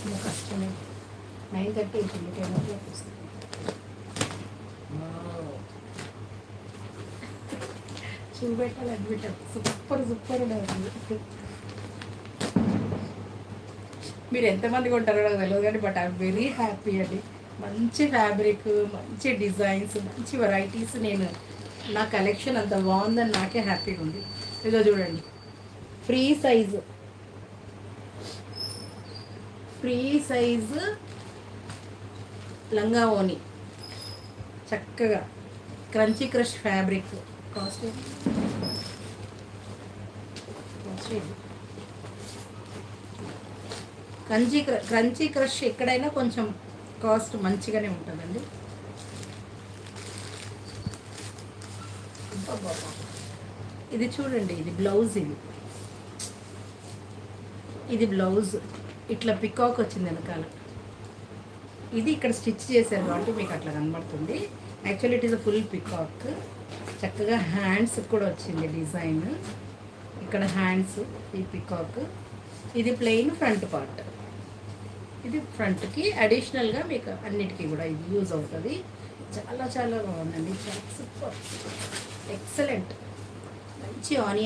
ఇంకా కష్టమే. 9:30 అవుతుంది, 10 o'clock వస్తుంది. చూపెట్టాలి అడ్మిటర్ సూపర్ సూపర్ ఉండదు. మీరు ఎంతమంది కొంటారో నాకు తెలియదు కానీ బట్ ఐఎమ్ వెరీ హ్యాపీ అండి. మంచి ఫ్యాబ్రిక్, మంచి డిజైన్స్, మంచి వెరైటీస్. నేను నా కలెక్షన్ అంత బాగుందని నాకే హ్యాపీగా ఉంది. ఇదో చూడండి, ఫ్రీ సైజు లంగా ఓని, చక్కగా crunchy crush fabric. Cost crunchy crush ఎక్కడైనా కొంచెం కాస్ట్ మంచిగానే ఉంటుందండి. ఇది చూడండి, ఇది బ్లౌజ్. ఇది బ్లౌజ్ ఇట్లా పికాక్ వచ్చింది వెనకాల. ఇది ఇక్కడ స్టిచ్ చేశారు కాబట్టి మీకు అట్లా కనబడుతుంది. Actually it is a full peacock. చక్కగా హ్యాండ్స్ కూడా వచ్చింది డిజైన్. ఇక్కడ హ్యాండ్స్ ఈ పికాక్. ఇది ప్లెయిన్ ఫ్రంట్ పార్ట్. ఇది ఫ్రంట్కి అడిషనల్గా మీకు అన్నిటికీ కూడా ఇది యూజ్ అవుతుంది. చాలా చాలా బాగుందండి, చాలా సూపర్, ఎక్సలెంట్. మంచి ఆనియన్